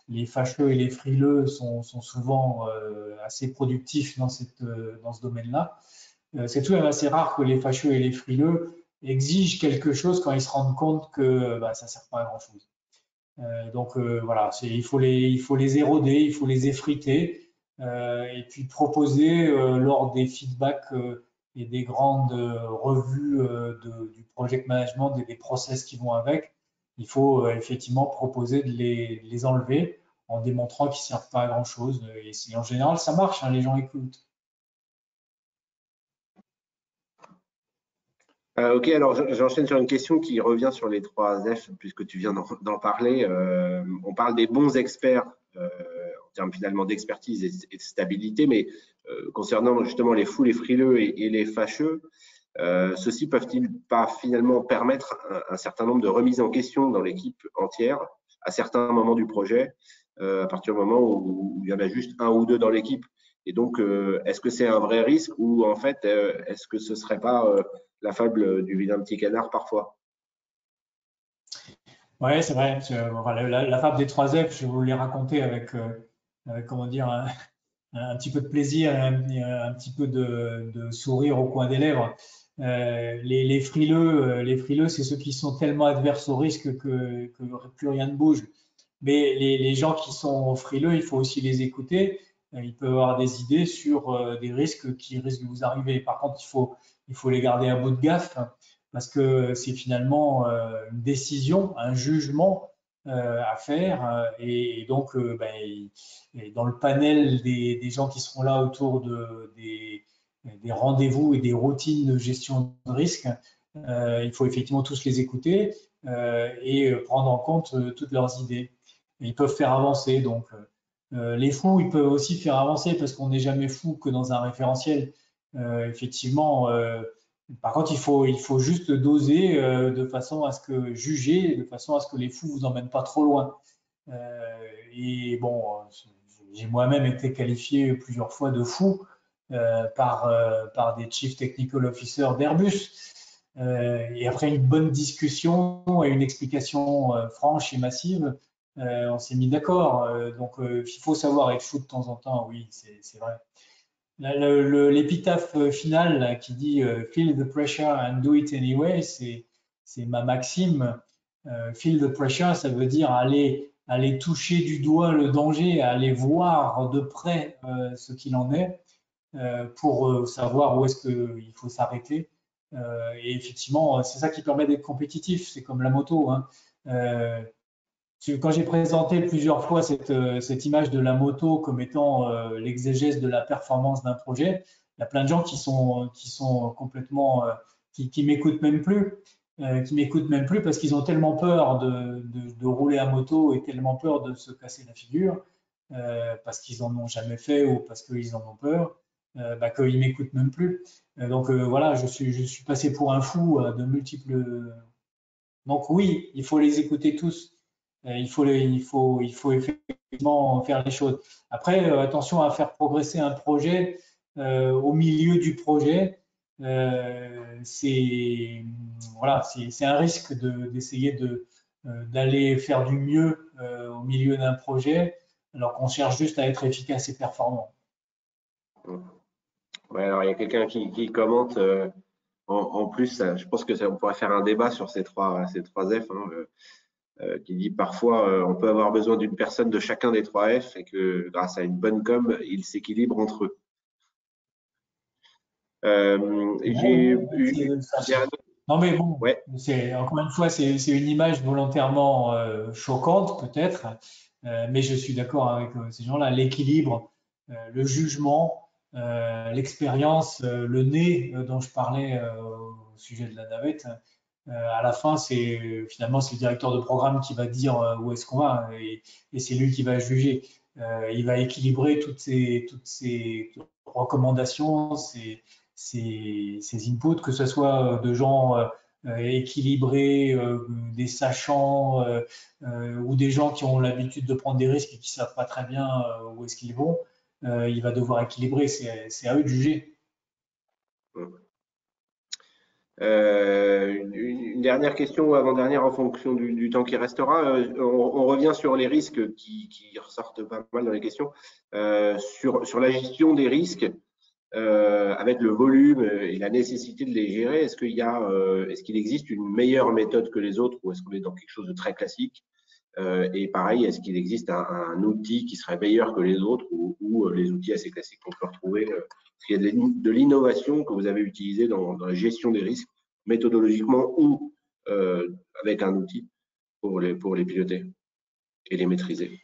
les fâcheux et les frileux sont souvent assez productifs dans ce domaine-là. C'est tout de même assez rare que les fâcheux et les frileux exigent quelque chose quand ils se rendent compte que bah, ça ne sert pas à grand-chose. Donc voilà, il faut les éroder, il faut les effriter et puis proposer lors des feedbacks et des grandes revues du project management et des process qui vont avec, il faut effectivement proposer de les enlever en démontrant qu'ils ne servent pas à grand-chose. Et en général, ça marche, hein, les gens écoutent. Ok, alors j'enchaîne sur une question qui revient sur les 3 F, puisque tu viens d'en parler. On parle des bons experts en termes finalement d'expertise et de stabilité, mais concernant justement les fous, les frileux et les fâcheux, ceux-ci peuvent-ils pas finalement permettre un certain nombre de remises en question dans l'équipe entière à certains moments du projet, à partir du moment où il y en a juste un ou deux dans l'équipe? Et donc, est-ce que c'est un vrai risque ou en fait, est-ce que ce serait pas la fable du vilain petit canard parfois? Ouais, c'est vrai. Voilà, la fable des 3 F, je vous l'ai racontée avec, comment dire, un petit peu de plaisir et un petit peu de sourire au coin des lèvres. Les frileux, c'est ceux qui sont tellement adverses au risque que plus rien ne bouge. Mais les gens qui sont frileux, il faut aussi les écouter. Ils peuvent avoir des idées sur des risques qui risquent de vous arriver. Par contre, il faut les garder à bout de gaffe parce que c'est finalement une décision, un jugement à faire. Et donc, et dans le panel des gens qui seront là autour des rendez-vous et des routines de gestion de risque, il faut effectivement tous les écouter et prendre en compte toutes leurs idées. Ils peuvent faire avancer. Donc, les fous, ils peuvent aussi faire avancer parce qu'on n'est jamais fou que dans un référentiel. Effectivement, par contre, il faut juste doser de façon à ce que juger, de façon à ce que les fous vous emmènent pas trop loin. Et bon, j'ai moi-même été qualifié plusieurs fois de fou par des Chief Technical Officers d'Airbus. Et après une bonne discussion et une explication franche et massive, on s'est mis d'accord. Donc, il faut savoir être fou de temps en temps, oui, c'est vrai. L'épitaphe finale là, qui dit Feel the pressure and do it anyway, c'est ma maxime. Feel the pressure, ça veut dire aller toucher du doigt le danger, aller voir de près ce qu'il en est pour savoir où est-ce qu'il faut s'arrêter. Et effectivement, c'est ça qui permet d'être compétitif. C'est comme la moto. Hein. Quand j'ai présenté plusieurs fois cette image de la moto comme étant l'exégèse de la performance d'un projet, il y a plein de gens qui sont complètement, qui m'écoutent même plus, parce qu'ils ont tellement peur de rouler à moto et tellement peur de se casser la figure, parce qu'ils en ont jamais fait ou parce qu'ils en ont peur, qu'ils m'écoutent même plus. Donc voilà, je suis passé pour un fou de multiples. Donc oui, il faut les écouter tous. Il faut effectivement faire les choses. Après, attention à faire progresser un projet au milieu du projet. C'est voilà, c'est un risque d'essayer d'aller faire du mieux au milieu d'un projet, alors qu'on cherche juste à être efficace et performant. Ouais, alors il y a quelqu'un qui commente en plus, je pense que on pourrait faire un débat sur ces trois F, hein, qui dit parfois on peut avoir besoin d'une personne de chacun des trois F et que grâce à une bonne com, ils s'équilibrent entre eux. J'ai eu Non, mais bon, ouais, encore une fois, c'est une image volontairement choquante, peut-être, mais je suis d'accord avec ces gens-là. L'équilibre, le jugement, l'expérience, le nez dont je parlais au sujet de la navette, à la fin, finalement c'est le directeur de programme qui va dire où est-ce qu'on va et c'est lui qui va juger. Il va équilibrer toutes ces recommandations, ces inputs, que ce soit de gens équilibrés, des sachants ou des gens qui ont l'habitude de prendre des risques et qui ne savent pas très bien où est-ce qu'ils vont. Il va devoir équilibrer, c'est à eux de juger. Une dernière question ou avant-dernière en fonction du temps qui restera. On revient sur les risques qui ressortent pas mal dans les questions. Sur la gestion des risques, avec le volume et la nécessité de les gérer, est-ce qu'il existe une meilleure méthode que les autres ou est-ce qu'on est dans quelque chose de très classique? Et pareil, est-ce qu'il existe un outil qui serait meilleur que les autres ou les outils assez classiques qu'on peut retrouver? Est-ce qu'il y a de l'innovation que vous avez utilisée dans la gestion des risques, méthodologiquement ou avec un outil pour les piloter et les maîtriser?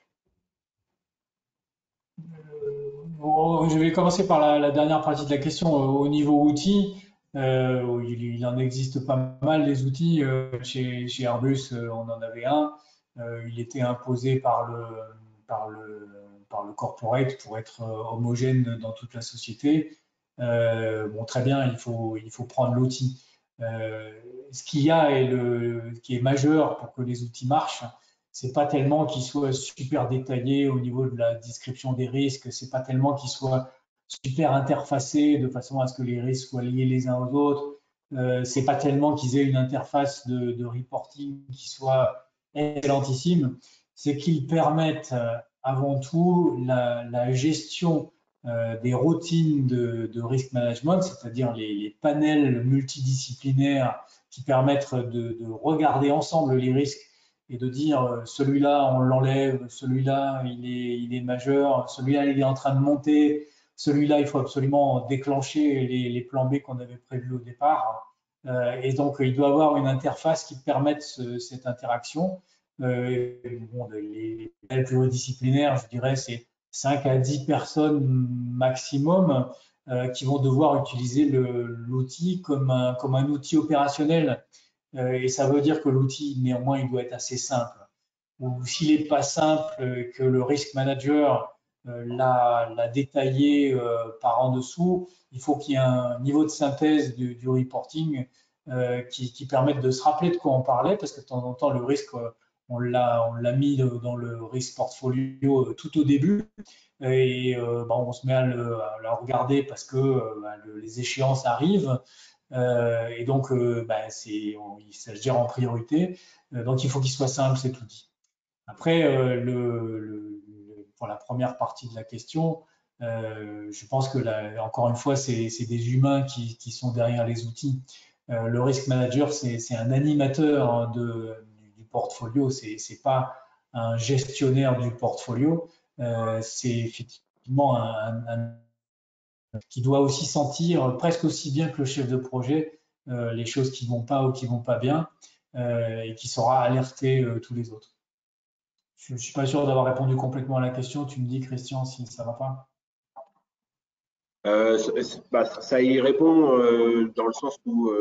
Je vais commencer par la dernière partie de la question. Au niveau outils, il en existe pas mal des outils. Chez Airbus, on en avait un. Il était imposé par le, par le corporate pour être homogène dans toute la société. Bon, très bien, il faut prendre l'outil. Ce qu'il y a qui est majeur pour que les outils marchent, c'est pas tellement qu'ils soient super détaillés au niveau de la description des risques, c'est pas tellement qu'ils soient super interfacés de façon à ce que les risques soient liés les uns aux autres. C'est pas tellement qu'ils aient une interface de reporting qui soit excellentissime, c'est qu'ils permettent avant tout la gestion des routines de risk management, c'est-à-dire les panels multidisciplinaires qui permettent de regarder ensemble les risques et de dire celui-là on l'enlève, celui-là il est majeur, celui-là il est en train de monter, celui-là il faut absolument déclencher les plans B qu'on avait prévus au départ. Et donc il doit avoir une interface qui permette cette interaction. Bon, les panels pluridisciplinaires, je dirais, c'est 5 à 10 personnes maximum qui vont devoir utiliser l'outil comme un outil opérationnel. Et ça veut dire que l'outil, néanmoins, il doit être assez simple. Ou s'il n'est pas simple, que le risk manager l'a détaillé par en dessous, il faut qu'il y ait un niveau de synthèse du reporting qui permette de se rappeler de quoi on parlait, parce que de temps en temps, le risque, on l'a mis dans le risk portfolio tout au début, et on se met à le regarder parce que les échéances arrivent. Et donc, ça se gère en priorité. Donc, il faut qu'il soit simple, cet outil. Après, pour la première partie de la question, je pense que encore une fois, c'est des humains qui sont derrière les outils. Le risk manager, c'est un animateur hein, du portfolio, c'est pas un gestionnaire du portfolio. C'est effectivement qui doit aussi sentir presque aussi bien que le chef de projet les choses qui vont pas ou qui vont pas bien et qui saura alerter tous les autres. Je ne suis pas sûr d'avoir répondu complètement à la question. Tu me dis, Christian, si ça ne va pas. Ça y répond dans le sens où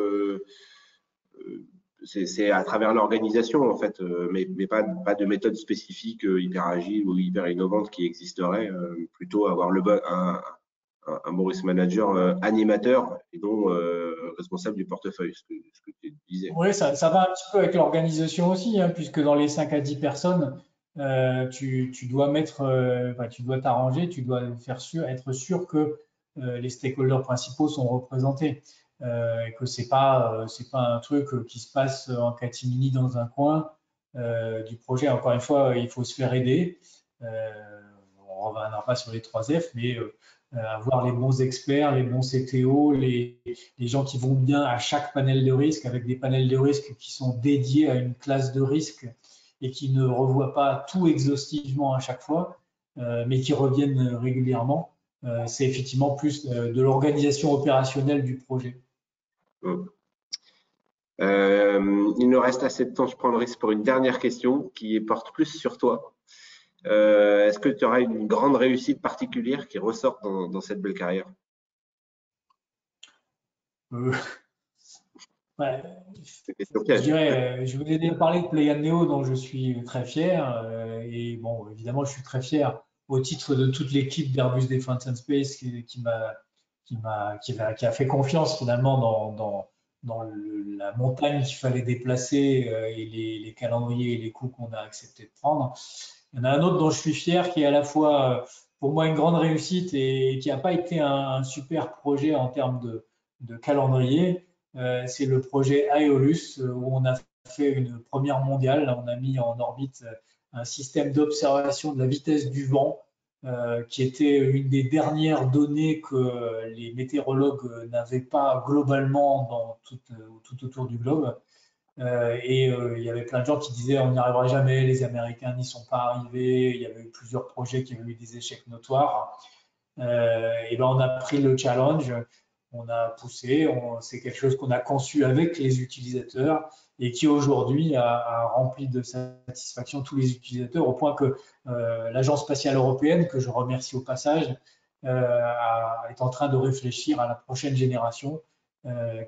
c'est à travers l'organisation en fait, mais pas de méthode spécifique hyper agile ou hyper innovante qui existerait. Plutôt avoir un bon risk manager animateur et non responsable du portefeuille, ce que tu disais. Oui, ça va un petit peu avec l'organisation aussi, hein, puisque dans les 5 à 10 personnes, tu dois tu dois t'arranger, tu dois être sûr que les stakeholders principaux sont représentés, et que c'est pas un truc qui se passe en catimini dans un coin du projet. Encore une fois, il faut se faire aider. Euh, on ne reviendra pas sur les 3 F, mais avoir les bons experts, les bons CTO, les gens qui vont bien à chaque panel de risque, avec des panels de risque qui sont dédiés à une classe de risque et qui ne revoient pas tout exhaustivement à chaque fois, mais qui reviennent régulièrement. C'est effectivement plus de l'organisation opérationnelle du projet. Il nous reste assez de temps, je prends le risque pour une dernière question qui porte plus sur toi. Est-ce que tu auras une grande réussite particulière qui ressort dans cette belle carrière? Ouais, je dirais, je vous ai déjà parlé de Play Neo, dont je suis très fier. Et bon, évidemment, je suis très fier au titre de toute l'équipe d'Airbus Defence and Space qui a fait confiance finalement dans la montagne qu'il fallait déplacer et les calendriers et les coûts qu'on a accepté de prendre. Il y en a un autre dont je suis fier, qui est à la fois pour moi une grande réussite et qui n'a pas été un super projet en termes de calendrier. C'est le projet Aeolus, où on a fait une première mondiale. On a mis en orbite un système d'observation de la vitesse du vent, qui était une des dernières données que les météorologues n'avaient pas globalement tout autour du globe. Il y avait plein de gens qui disaient on n'y arrivera jamais, les Américains n'y sont pas arrivés. Il y avait eu plusieurs projets qui avaient eu des échecs notoires. On a pris le challenge, on a poussé, c'est quelque chose qu'on a conçu avec les utilisateurs et qui aujourd'hui a rempli de satisfaction tous les utilisateurs au point que l'Agence spatiale européenne, que je remercie au passage, est en train de réfléchir à la prochaine génération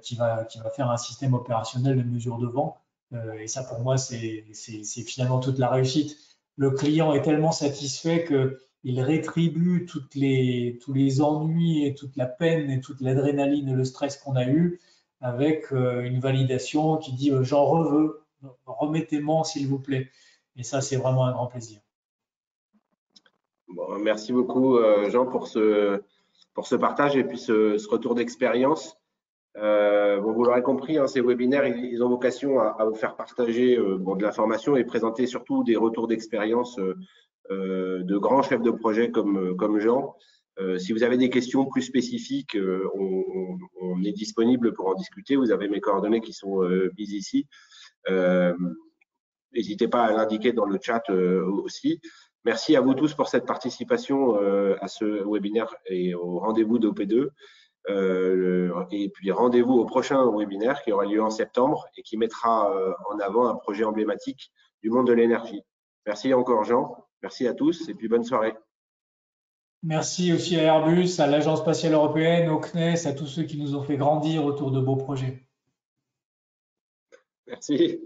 qui va faire un système opérationnel de mesure de vent. Et ça, pour moi, c'est finalement toute la réussite. Le client est tellement satisfait qu'il rétribue tous les ennuis et toute la peine et toute l'adrénaline et le stress qu'on a eu avec une validation qui dit j'en reveux, remettez-moi s'il vous plaît. Et ça, c'est vraiment un grand plaisir. Bon, merci beaucoup Jean pour ce partage et puis ce retour d'expérience. Bon, vous l'aurez compris, hein, ces webinaires, ils ont vocation à vous faire partager de l'information et présenter surtout des retours d'expérience de grands chefs de projet comme Jean. Si vous avez des questions plus spécifiques, on est disponible pour en discuter. Vous avez mes coordonnées qui sont mises ici. N'hésitez pas à l'indiquer dans le chat aussi. Merci à vous tous pour cette participation à ce webinaire et au rendez-vous d'OP2. Et puis rendez-vous au prochain webinaire qui aura lieu en septembre et qui mettra en avant un projet emblématique du monde de l'énergie. Merci encore Jean, merci à tous et puis bonne soirée. Merci aussi à Airbus, à l'Agence spatiale européenne, au CNES, à tous ceux qui nous ont fait grandir autour de beaux projets. Merci.